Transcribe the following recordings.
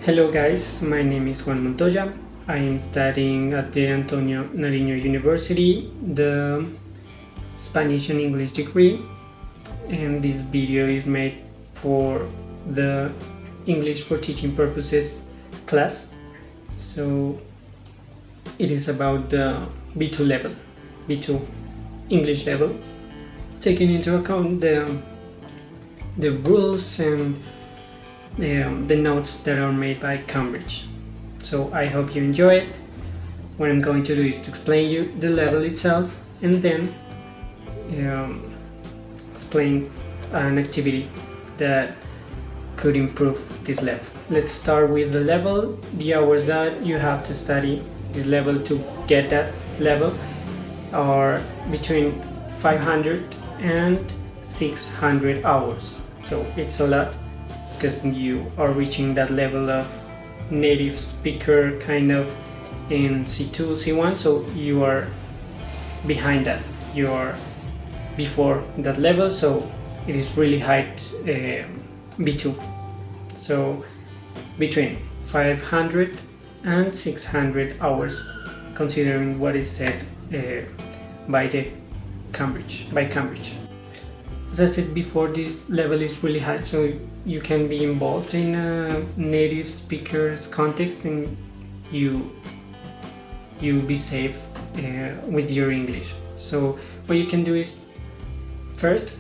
Hello guys, my name is Juan Montoya. I am studying at the Antonio Nariño University, the Spanish and English degree, and this video is made for the English for teaching purposes class. So it is about the B2 level, B2 English level, taking into account the rules and the notes that are made by Cambridge. So I hope you enjoy it. What I'm going to do is to explain you the level itself and then explain an activity that could improve this level. Let's start with the level. The hours that you have to study this level to get that level are between 500 and 600 hours. So it's a lot, because you are reaching that level of native speaker kind of in C2, C1, so you are behind that, you are before that level, so it is really high B2. So between 500 and 600 hours, considering what is said by Cambridge. As I said before, this level is really high, so you can be involved in a native speaker's context and you be safe with your English. So what you can do is first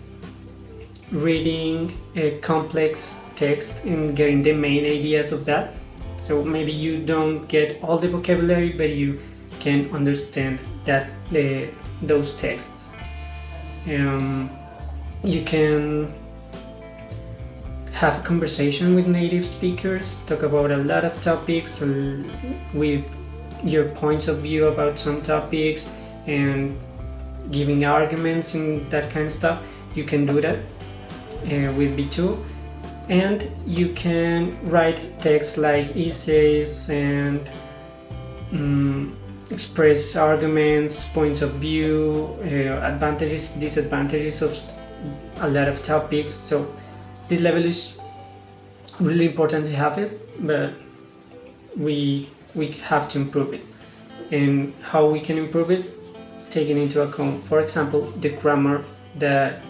reading a complex text and getting the main ideas of that. So maybe you don't get all the vocabulary, but you can understand that those texts. You can have a conversation with native speakers, talk about a lot of topics with your points of view about some topics and giving arguments and that kind of stuff. You can do that with B2, and you can write text like essays and express arguments, points of view, advantages, disadvantages of a lot of topics. So this level is really important to have it, but we have to improve it. And how we can improve it? Taking into account, for example, the grammar that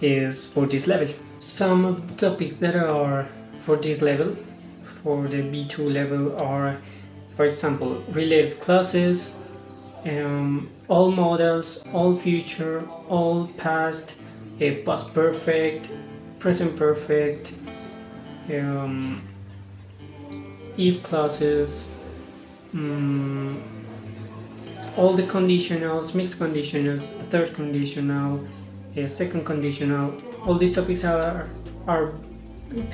is for this level. Some of the topics that are for this level, for the B2 level, are, for example, related clauses, all models, all future, all past, past perfect, present perfect, if clauses, all the conditionals, mixed conditionals, third conditional, second conditional. All these topics are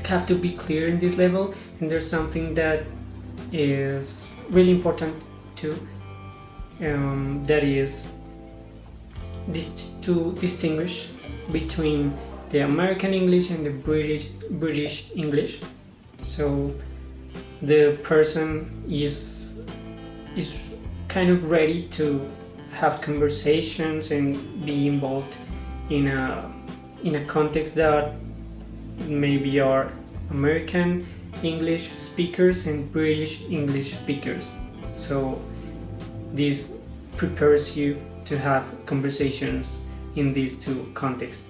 have to be clear in this level, and there's something that is really important too, that is to distinguish between the American English and the British English. So the person is kind of ready to have conversations and be involved in a context that maybe are American English speakers and British English speakers. So this prepares you to have conversations in these two contexts.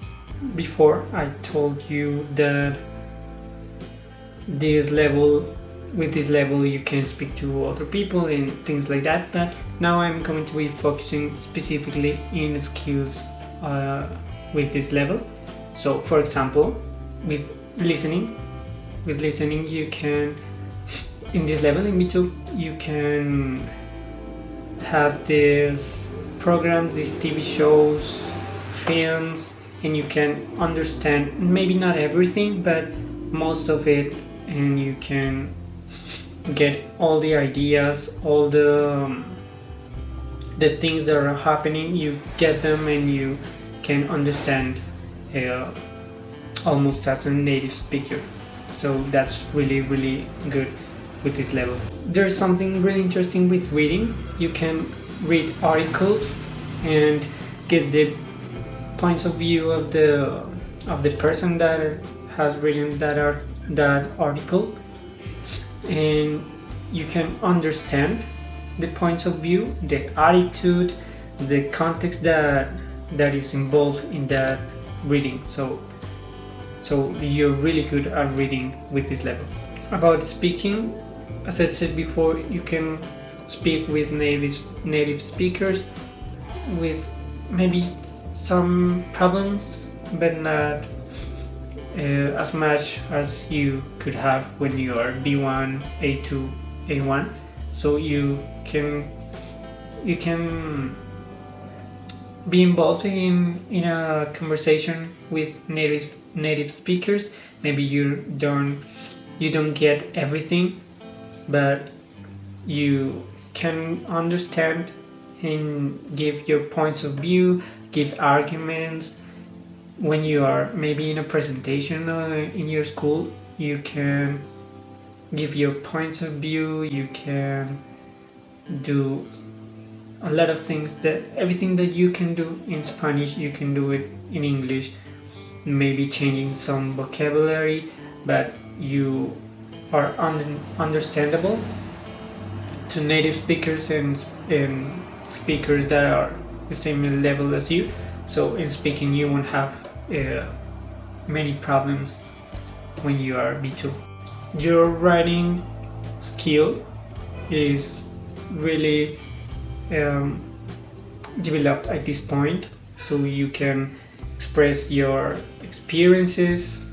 Before I told you that with this level you can speak to other people and things like that, but now I'm going to be focusing specifically in skills with this level. So for example, with listening you can, in this level in B2, you can have these programs, these TV shows, films, and you can understand maybe not everything but most of it, and you can get all the ideas, all the things that are happening, you get them and you can understand almost as a native speaker. So that's really good with this level. There's something really interesting with reading. You can read articles and get the points of view of the person that has written that article. and you can understand the points of view, the attitude, the context that is involved in that reading. So you're really good at reading with this level. About speaking, as I said before, you can speak with native speakers with maybe some problems, but not as much as you could have when you are B1, A2, A1. So you can be involved in a conversation with native speakers. Maybe you don't get everything, but you can understand and give your points of view, give arguments. When you are maybe in a presentation in your school, you can give your points of view. You can do a lot of things, that everything that you can do in Spanish you can do it in English, maybe changing some vocabulary, but you are understandable to native speakers and speakers that are the same level as you. So in speaking you won't have many problems when you are B2. Your writing skill is really developed at this point, so you can express your experiences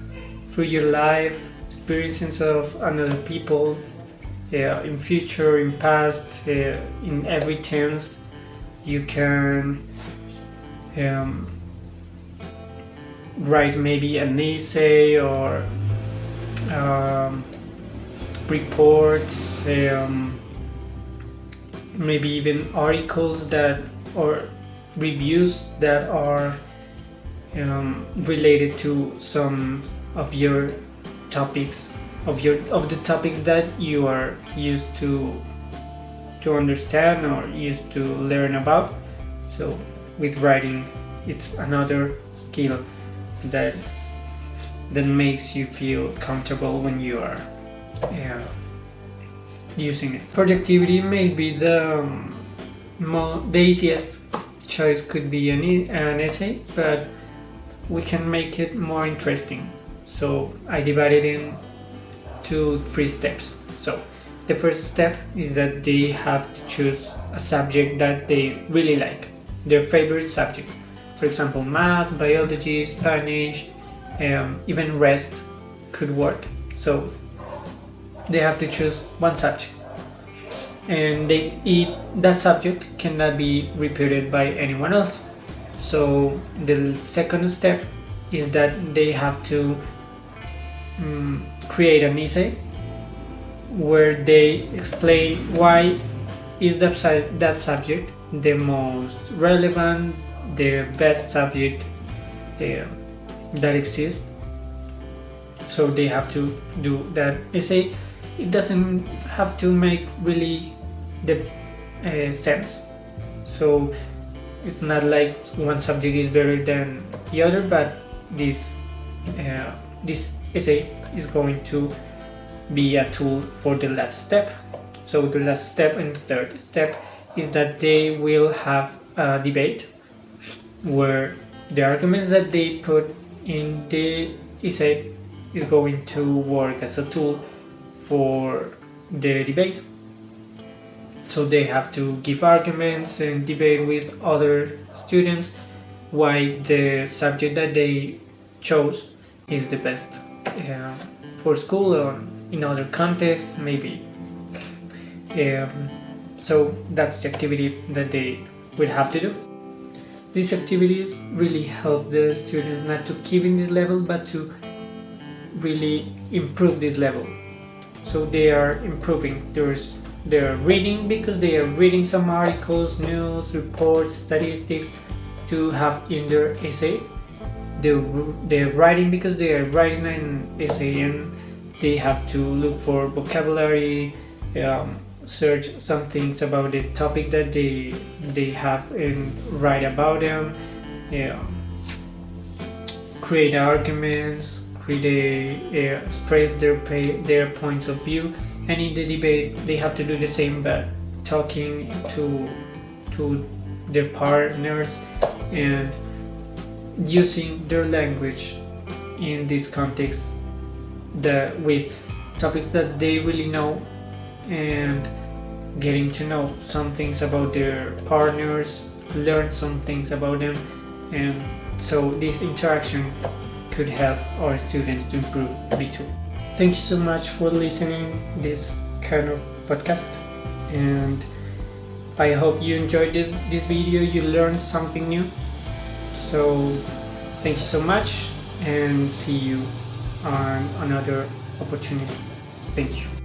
through your life, experiences of another people, in future, in past, in every tense. You can write maybe an essay or reports, maybe even articles that or reviews that are related to some of your topics, of the topics that you are used to understand or used to learn about. So with writing, it's another skill that makes you feel comfortable when you are using it. Productivity may be the easiest choice, could be an essay, but we can make it more interesting. So I divided it into 3 steps. So the first step is that they have to choose a subject that they really like, their favorite subject. For example, math, biology, Spanish, even rest could work. So they have to choose one subject, and that subject cannot be repeated by anyone else. So the second step is that they have to create an essay where they explain why is that subject the most relevant, the best subject that exists. So they have to do that essay. It doesn't have to make really the sense. So it's not like one subject is better than the other, but this essay is going to be a tool for the last step. So the last step and the third step is that they will have a debate where the arguments that they put in the essay is going to work as a tool for the debate. So they have to give arguments and debate with other students why the subject that they chose is the best for school or in other contexts maybe. So that's the activity that they will have to do. These activities really help the students not to keep in this level, but to really improve this level. So they are improving. They are reading because they are reading some articles, news, reports, statistics to have in their essay. They're writing because they are writing an essay, and they have to look for vocabulary, search some things about the topic that they have and write about them, create arguments, express their points of view and in the debate they have to do the same, but talking to their partners and using their language in this context, with topics that they really know, and getting to know some things about their partners, learn some things about them, and so this interaction could help our students to improve B2. Thank you so much for listening this kind of podcast, and I hope you enjoyed this video, you learned something new. So thank you so much, and see you on another opportunity. Thank you.